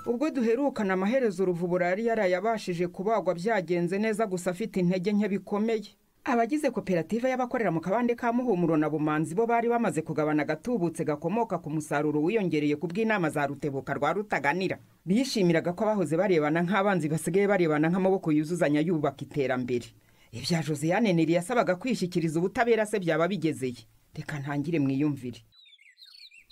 ubwo duherukana amaherezo uruvubura yari yarayabashije kubagwa byagenze neza gusa afite intege nke bikomeye. Abagize koperative y'abakorera mu kabande ka Muhumuro na Bumanzi bo bari bamaze kugabana gatubutse gakomoka ku musaruro wiyongereye ku bw'inama za Rutebuka rwa Rutaganira. Bishimiraga ko abahoze barebana nk'abanzi basigaye barebana nk'amaboko yuzuzanya yubaka iterambere. Ibya Josiane Nelly yasabaga kwishyikiriza ubutabera se byaba bigezeye. Reka ntangire mwiyumvire.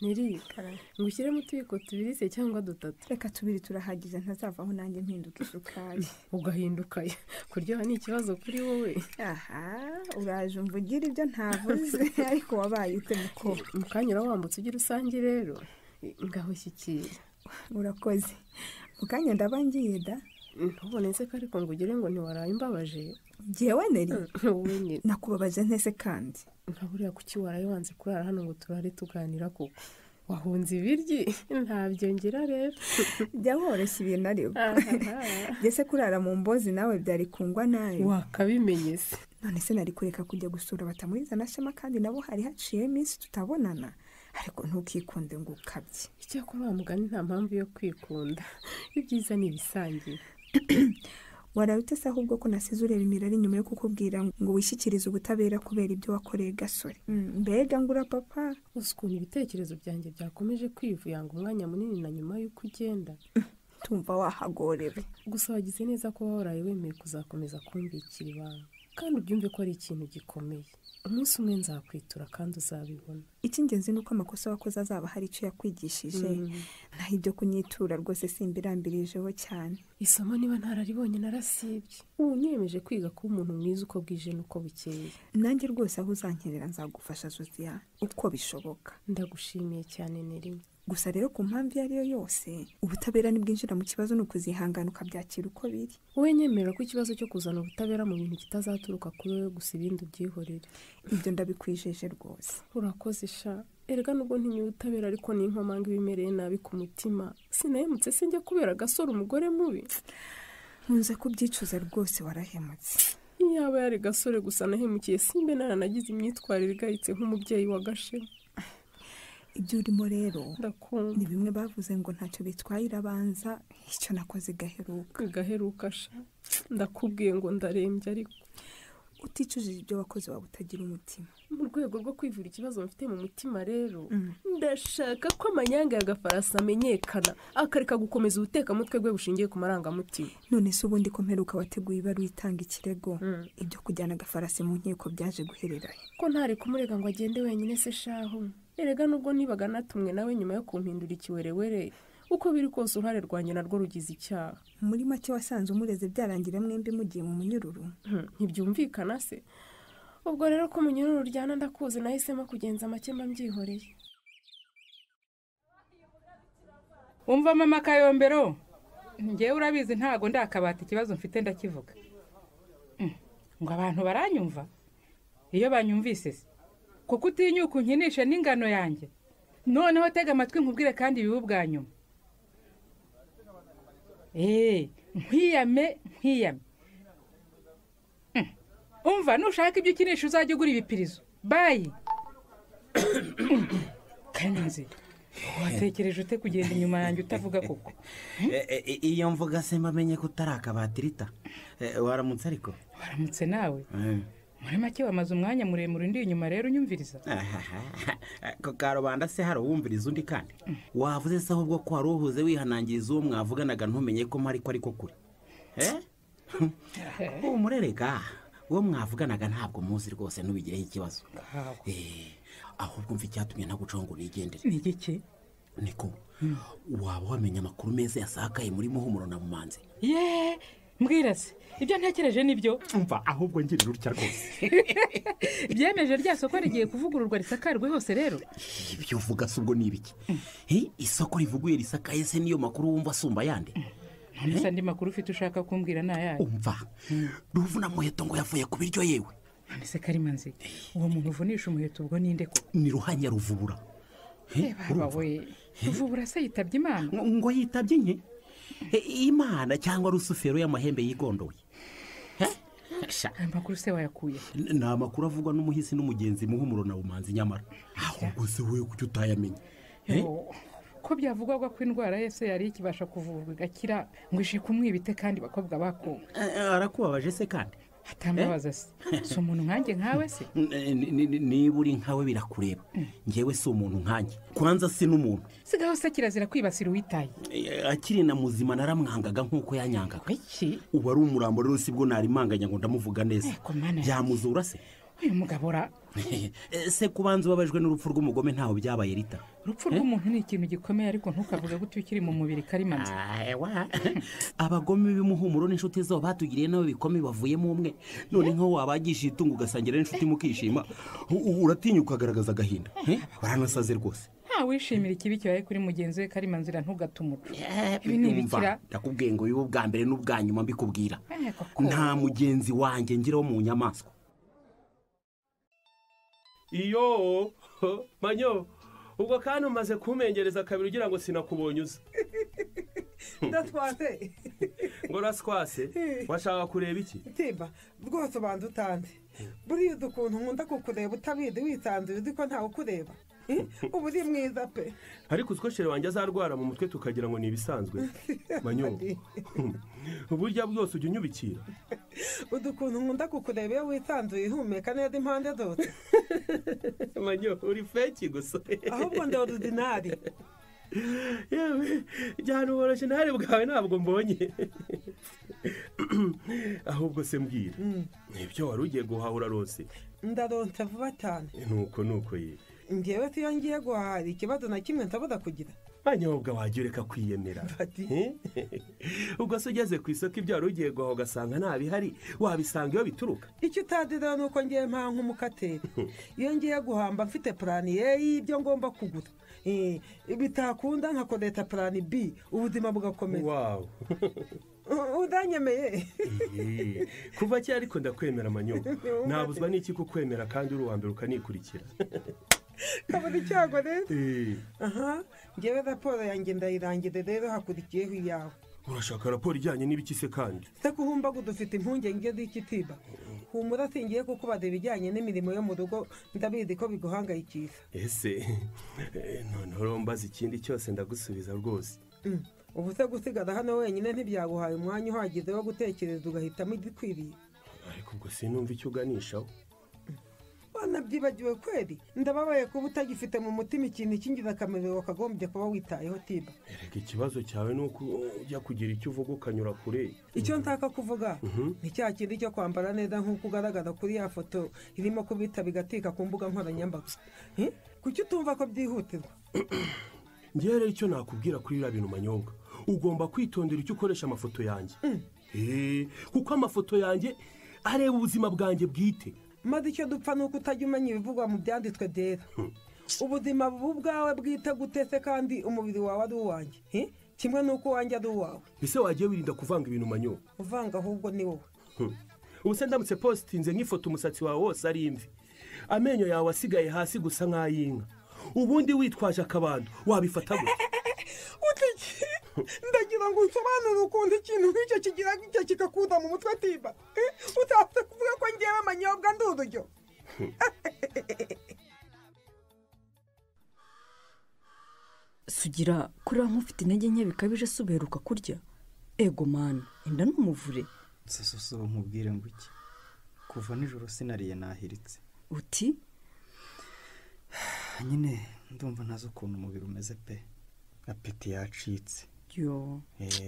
Nelly, ngushyiremo utubiko tubiri se cyangwa dutatu? Reka tubiri turahagije ntazavaho nanjye mpinduka isukari. Ugahinduka kuryoha ni ikibazo kuri wowe. Aha, uraje umvugira ibyo ntavuze ariko wabaye ute muko. Mukanyura wambutse ugira usange rero. Ngaho shyikira. Urakoze. Mukanya ndabangiye da. Ntubonetse ko ariko ngo ugire ngo ntiwaraye imbabaje. Jewe Nelly. Wowe nyine. Nakubabaje ntese kandi. Nkaburiya kuki waraye wanze kurara hano ngo turare tuganira koko. Wahunze ibiryi ntabyo ngira rero. Jya woroshya ibintu ariko. Jese kurara mu mbozi nawe byari kungwa nayo. Wakabimenye se. None se nari kureka kujya gusura batamuriza na Shema kandi nabo hari haciye iminsi tutabonana. Ariko ntukikunde ngo ukabye. Icyakora wa mugani nta mpamvu yo kwikunda. Ibyiza ni ibisangiye. Warabite se ahubwo ko nasize ureba imirari nyuma yo kukubwira ngo wishyikirize ubutabera kubera ibyo wakoreye Gasore. Mbega ngura papa. Ukuntu ibitekerezo byanjye byakomeje kwivuyanga umwanya munini na nyuma y'uko ugenda. Tumva wahagorewe. Gusa wagize neza ko waraye wemeye kuzakomeza kumbikira ibanga. Kandi ubyumve ko ari ikintu gikomeye. Umunsi umwe nzakwitura kandi uzabibona. Icy'ingenzi nuko amakosa wakoze azaba hari icyo yakwigishije. Naho ibyo kunyitura rwose simbirambirijeho cyane. Isomo niba ntararibonye narasibye. Ubu niyemeje kwiga kuba umuntu mwiza uko bwije nuko bukeye. Nanjye rwose aho uzankerera nzagufasha Josiane uko bishoboka. Ndagushimiye cyane Nelly. Gusa rero ku mpamvu iyo ariyo yose ubutabera nibwinjira mu kibazo no kuzihangana ukabyakira uko biri. Wowe nyemera ko ikibazo cyo kuzana ubutabera mu bintu kitazaturuka kuri wowe gusa ibindi byihorere. Ibyo ndabikwijeje rwose. Urakoze sha. Erega nubwo ntinye ubutabera ariko ni inkomanga ibimereye nabi ku mutima. Sinahemutse sinjye kubera Gasore umugore mubi. Nkunze kubyicuza rwose warahemutse. Yaba yari Gasore gusa nahemukiye simbe naranagize imyitwarire igayitse nk'umubyeyi wa Gashema. Ibyo urimo rero ndakunda ni bimwe bavuze ngo ntacyo bitwaye irabanza icyo nakoze gaheruka sha. Ndakubwiye ngo ndarembye ariko uticujije ibyo wakoze waba utagira umutima. Mu rwego rwo kwivura ikibazo mfite mu mutima rero ndashaka ko amanyanga ya Gafarasi amenyekana akareka gukomeza ubutekamutwe bwe bushingiye ku marangamutima. None se ubundi ko mperuka wateguye ibaruwa itanga ikirego ibyo kujyana Gafarasi mu nkiko byaje guhererayo ko ntari kumurega ngo agende wenyine se shaho. Erega nubwo nibaga natumwe nawe nyuma yo kumpindura ikiwerewere uko biri kose uruhare rwanjye narwo rugize icyaha. Muri make wasanze umureze byarangira mwembi mugiye mu munyururu. Ntibyumvikana se. Ubwo rero ko munyururu ryana ndakuze nahisemo kugenza make mbyihoreye. Umva mama Kayombero, ngewe urabizi ntago ndakabata ikibazo mfite ndakivuga. Ngo abantu baranyumva iyo banyumvise se kuko utinyuka unkinisha n'ingano yanjye. Noneho tega amatwi nkubwire kandi ibibu bwa nyuma. Nkwiyame. Umva nushaka ibyo ukinisha uzajya ugura ibipirizo. Bayi. Kanyanzi. Watekereje ute kugenda inyuma yanjye utavuga koko? Iyo mvuga se mbamenye ko utarakabatirita. Waramutse ariko? Waramutse nawe. Muri make wamaze umwanya muremure ndi inyuma rero unyumviriza. Ko karubanda se hari uwumviriza undi kandi. Wavuze se ahubwo ko hari uhuze wihanangiriza uwo mwavuganaga ntumenye ko mpari ko ariko kuri. Umurerega uwo mwavuganaga ntabwo muzi rwose nubigireho ikibazo. Ahubwo mfi cyatumye nagucongo nigendere. Ni gike? Niko. Waba wamenye amakuru meza yasakaye muri Muhumuro na Bumanzi. Mbwira se ibyo ntekereje nibyo. Umva ahubwo ngirira urutya rwose. Byemeje rya soko rigiye kuvugururwa risakarwe hose rero. Ibyo uvuga se ubwo nibiki? Isoko rivuguye risakaye se niyo makuru wumva asumba yande. None andi makuru ufite ushaka kumbwira nayaye? Umva ruvuna muheto ngo yavuye ku biryo yewe. None se Karimanzi uwo muntu uvunisha umuheto ubwo ninde ko? Ni Ruhanya Ruvubura. Baba we Ruvubura se yitabye Imana? Ngo yitabye nke? Imana cyangwa Rusufero y'amahembe yigondoye. Amakuru se wayakuye? Ni amakuru avugwa n'umuhisi n'umugenzi Muhumuro na Bumanzi nyamara. Ahubwo se wowe kuki utayamenye? Ko ko byavugwaga ko indwara yese yari ikibasha kuvurwa igakira ngo ishe kumwibite kandi bakobwa bakuwe. Arakubabaje se kandi? Atambabaza se. Si umuntu nkanjye nkawe se? Niba uri nkawe birakureba. Ngewe si umuntu nkanjye. Kwanza si n'umuntu. Sigaho se kirazira kwibasira uwitaye. Akiri na muzima naramwangaga nk'uko yanyangaga. Iki? Ubu ari umurambo rero sibwo narimanganya ngo ndamuvuga neza. Byamuzura se? Uyu mugabo ra se kubanza ubabajwe n'urupfu rw'umugome ntaho byabaye rita. Urupfu rw'umuntu ni ikintu gikomeye ariko ntukavuga gutyo ukiri mu mubiri karimanze. Abagome b'imuhumuro n'inshuti zabo batugiriye nabo bikomeye bavuyemo umwe. None nko wabagisha itungo ugasangira n'inshuti mukishima uratinyuka ukagaragaza agahinda. Baranasaze rwose. Wishimira ikibi cyawe kuri mugenzi we karimanzira ntugatumuco. Ibi ni ibikira. Ndakubwiye ngo bibo bwa mbere n'ubwa nyuma mbikubwira. Nta mugenzi wanjye ngiraho mu nyamaswa. Iyo manyo ubwo kandi umaze kumengereza kabiri ugira ngo sinakubonye uza. Ndatwase ngo raskwase washaka kureba iki? Timba rwose bantu utande buriya ukuntu nkunda kukureba utabizi wisanzuye uzi ko ntawe ukureba. Ubu uri mwiza pe. Ariko utweshere wanjye azarwara mu mutwe tukagira ngo ni ibisanzwe. Manyo uburyo bwose ujya unyubikira. Ukuntu nkunda kukureba iyo wisanzuye ihumeka neza impande zose. Manyo uri feki gusa. Ahubwo ndi ordinary. Yewe jyana original bwawe ntabwo mbonye. Ahubwo se mbwira. Nibyo wari ugiye guhahura rose. Ndaronta vuba cyane. Nuko ye. Ngewe tuyongiye guhahara ikibazo na kimwe ntaboda kugira. Manyobwa wagiye ureka kwiyemera. Ubwo se ugeze ku isoko ibyo wari ugiye guhaha ugasanga ntabihari wabisanga iyo bituruka. Icyo utadira nuko ngiye mpa nk'umukateri. Iyo ngiye guhamba mfite plan A y'ibyo ngomba kugura. Bitakunda nkakodeta plan B ubuzima bugakomeza. Wow. Udanyemeye. Kuva cyari ariko ndakwemera manyo. Nabuzwa n'iki kukwemera kandi uri uwambere ukanikurikira. Kabone cyago rero. Aha, ngewe raporo yanjye ndayirangire rero hakurikiyeho iyawe. Urashaka raporo ijyanye n'ibiki se kandi? Se kuhumba dufite impungenge z'ikitiba. Humura singiye kukubaza ibijyanye n'imirimo yo mu rugo ndabizi ko biguhangayikisha. Ese none mbaza ikindi cyose ndagusubiza rwose. Ubu se gusigara hano wenyine ntibyaguhaye umwanya uhagije wo gutekereza ugahitamo igikwiriye. Ariko ubwo sinumva icyo uganishaho. Wanabyibagiwe kweri ndababaye kuba utagifite mu mutima ikintu cy'ingirakamaro wakagombye kuba witayeho Tiba. Erega ikibazo cyawe ni uko ujya kugira icyo uvuga ukanyura kure. Icyo ntaka kuvuga ni cya kindi cyo kwambara neza nk'uko ugaragara kuri ya foto irimo kubita bigatika ku mbuga nkoranyambaga. Kuki utumva ko byihutirwa? Ngewe rero icyo nakubwira kuri iriya bintu manyobwa ugomba kwitondera icyo ukoresha amafoto yanjye. Kuko amafoto yanjye areba ubuzima bwanjye bwite. Maze icyo dupfa nuko utajya umenya ibivugwa mu byanditswe dera. Ubuzima bubu bwawe bwite gutese kandi umubiri wawe ari uwanjye. Kimwe nuko wanjye ari uwawe. Ese wagiye wirinda kuvanga ibintu manyo? Uvanga ahubwo ni wowe. Ubu se ndamutse postinze nk'ifoto umusatsi wawe wose ari imvi. Amenyo yawe asigaye hasi gusa nk'ayinka. Ubundi witwaje akabando wabifata gute? Ndagira ngo unsobanure ukuntu ikintu nk'icyo kigira gicyo kikakuda mu mutwe Tiba. Utaze kuvuga ko ngewe amanyobwa ndurujyo. Sugira kuri nk'ufite intege nke bikabije suberuka kurya. Ego man, inda n'umuvure. Sasuso nkubwire ngo iki. Kuva nijoro sinariye nahiritse. Uti? Nyine ndumva ntazo ukuntu umubiri umeze pe. Apeti yacitse. Yo.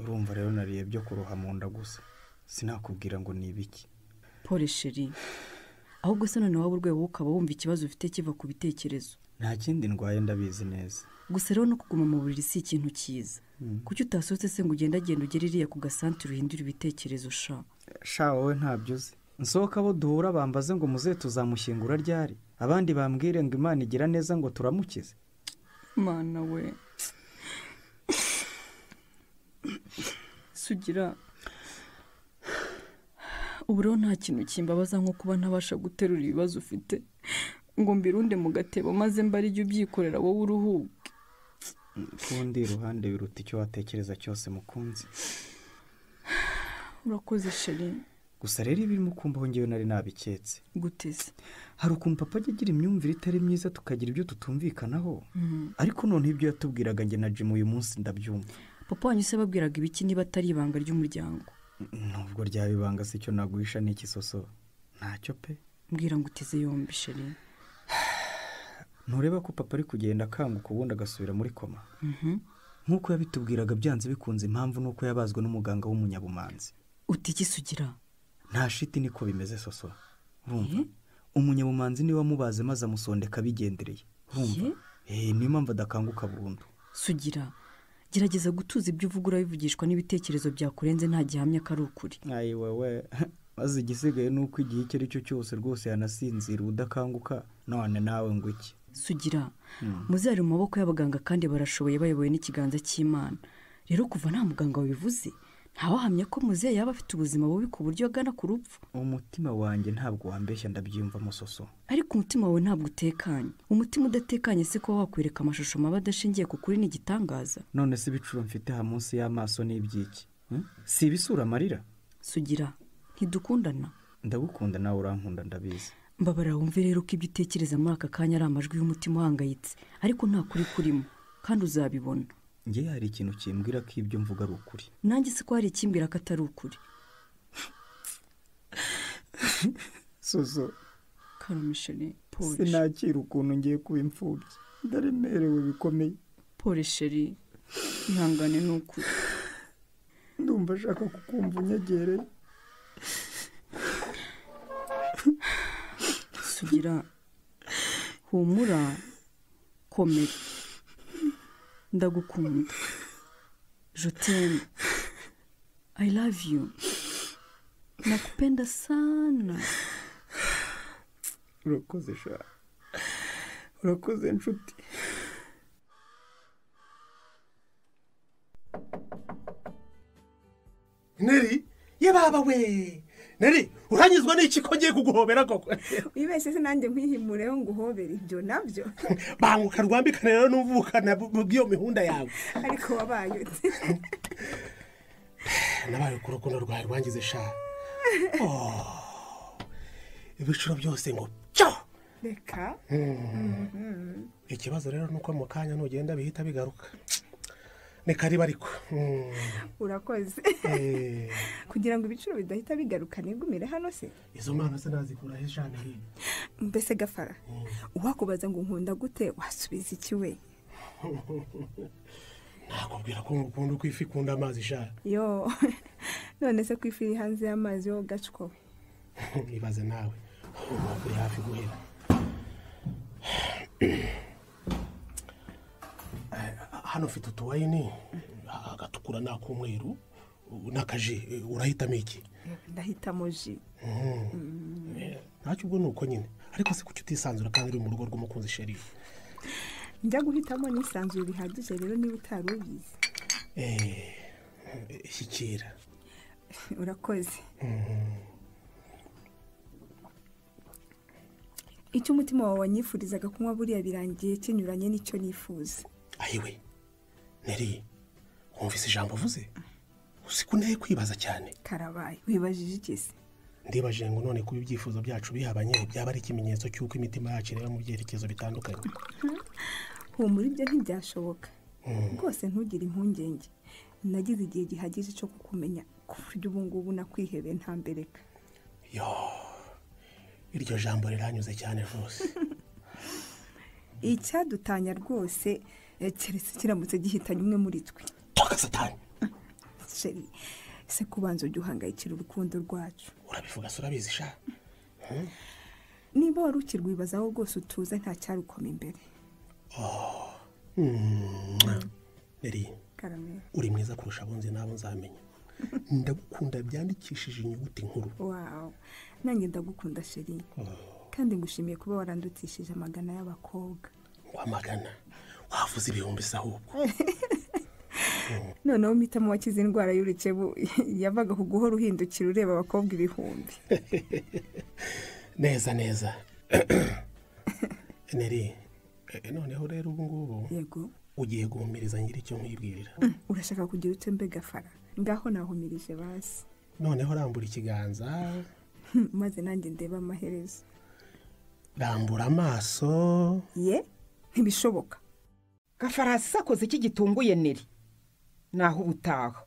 Urumva rero nariye byo kuroha mu nda gusa. Sinakubwira ngo ni ibiki. Pole sheri. Ahubwo se none waba urwaye ukaba wumva ikibazo ufite kiva ku bitekerezo. Nta kindi ndwaye ndabizi neza. Gusa rero no kuguma mu buriri si ikintu cyiza. Kuki utasohotse se ngo ugenda ugeririye ku gasantere uhindura ibitekerezo sha? Sha wowe ntabyo uzi. Nsohoka abo duhura bambaze ngo muze tuzamushyingura ryari. Abandi bambwire ngo Imana igira neza ngo turamukize. Mana we. Sugira. Ubu rero nta kintu kimbabaza nko kuba ntabasha guterura ibibazo ufite ngo mbirunde mu gatebo maze mbari ibyo ubyikorera wowe uruhuke. Kundi iruhande biruta icyo watekereza cyose mukunzi. Urakoze sheri. gusa rero ibirimo kumbaho ngewe nari nabiketse. guteze hari ukuntu papa ajya agira imyumvire itari myiza tukagira ibyo tutumvikanaho, ariko noneho ibyo yatubwiraga njye na Jim uyu munsi ndabyumva. papa wanyu se babwiraga ibiki niba atari ibanga ry'umuryango? nubwo ryaba ibanga si cyo naguhisha n'iki soso, ntacyo pe. mbwira ngo uteze yombi sheri. ntureba ko papa ari kugenda akanguka ubundi agasubira muri koma? nk'uko yabitubwiraga byanze bikunze, impamvu nuko yabazwe n'umuganga w'umunyabumanzi. utigisugira nta shiti niko bimeze soso. urumva umunyabumanzi niwe wamubaze maze amusondeka bigendereye. urumva niyo mpamvu adakanguka burundu. sugira gerageza gutuza ibyo uvuga, urabivugishwa n'ibitekerezo byakurenze, nta gihamya ko ari ukuri. ayi wewe maze igisigaye ni uko igihe icyo ari cyo cyose rwose yanasinzira udakanguka, none nawe ngo iki. sugira muzari mu maboko y'abaganga kandi barashoboye, bayobowe n'ikiganza cy'Imana. rero kuva nta muganga wabivuze, ntawahamya ko muzehe yaba afite ubuzima bubi ku buryo agana ku rupfu. umutima wanjye ntabwo wambeshya, ndabyiyumva musoso. ariko umutima wawe ntabwo utekanye. umutima udatekanye se ko wakwereka amashusho mabi adashingiye ku kuri n'igitangaza. none se ibicuro mfite aha munsi y'amaso ni iby'iki? si ibisura amarira? sugira ntidukundana. ndagukunda nawe urankunda ndabizi. mbabara wumve rero ko ibyo utekereza muri aka kanya ari amajwi y'umutima uhangayitse, ariko nta kuri kurimo kandi uzabibona. njye hari ikintu kimbwira ko ibyo mvuga ari ukuri. nanjye se ko hari ikimbwira ko atari ukuri. soso karumisheri pole. sinakira ukuntu ngiye kuba imfubyi, ndaremerewe bikomeye. pole sheri, ihangane ni ukuri. ndumva ashaka kukumva unyegereye. sugira humura, komera, ndagukunda, je t'aime, I love you, nakupenda sana. urakoze sha, urakoze nshuti. Nelly ye baba we Nelly uranyizwa n'iki ko ngiye kuguhobera koko? wibeshye se nanjye nkwihimureho ngo uhobere ibyo nabyo. banguka rwambikana rero n'uvukana bw'iyo mihunda yawe. ariko wabaye nabaye ku rukundo rwawe rwangize sha. ibicuro byose ngo cyo reka. ikibazo rero nuko mu kanya nugenda bihita bigaruka. ni kariba ariko. urakoze. kugira ngo ibiciro bidahita bigaruka nigumire hano se. izo mpano se nazikura he jane hino? mbese Gafara, uwakubaza ngo nkunda gute wasubiza iki we? nakubwira ko ngukunda uko ifi ikunda amazi sha. yo none se ko ifi iri hanze y'amazi yo gacwo we. ibaze nawe uri hafi guhera. hano ufite utuwayini, agatukura n'ak'umweru n'akaji, urahitamo iki? ndahitamo ji. ntacyo ubwo ni uko nyine, ariko se kuki utisanzura kandi uri mu rugo rw'umukunzi sheri? njya guhitamo n'isanzure bihagije rero niba utari ubizi. shyikira. urakoze. icyo umutima wawe wanyifurizaga kunywa buriya birangiye kinyuranye n'icyo nifuza. ayiwe Nelly, wumvise ijambo uvuze? usikunteye kwibaza cyane. karabaye wibajije iki se? ndibaje ngo none kuba ibyifuzo byacu bihabanye byaba ari ikimenyetso cy'uko imitima yacu ireba mu byerekezo bitandukanye. humura ibyo ntibyashoboka rwose, ntugire impungenge. nagize igihe gihagije cyo kukumenya ku buryo ubu ngubu nakwihebeye nta mbereka. yo iryo jambo riranyuze cyane rwose. icyadutanya rwose keretse kiramutse gihitanye umwe muri twe. toka satani sheri, se kubanza ujya uhangayikira urukundo rwacu. urabivuga se urabizi sha. niba wari ukirwibazaho rwose utuze nta cyarukoma imbere. Nelly, karame, uri mwiza kurusha abunzi n'abo nzamenya. ndagukunda byandikishije inyuguti nkuru. wawu, nanjye ndagukunda sheri, kandi ngushimiye kuba warandutishije amagana y'abakobwa. ngo amagana? wavuze ibihumbi se ahubwo. noneho mpitamo wakize indwara y'urukebu yavaga ku guhora uhindukira ureba abakobwa ibihumbi. neza neza. Nelly, noneho rero ubu ngubu yego ugiye guhumiriza ngira icyo nkwibwirira. urashaka kugira ute Mbega Fara? ngaho nahumirije basi. noneho rambura ikiganza maze nanjye ndeba amaherezo. rambura amaso. ye ntibishoboka. Gafarasi akoze iki gitunguye Nelly naho ubutaha.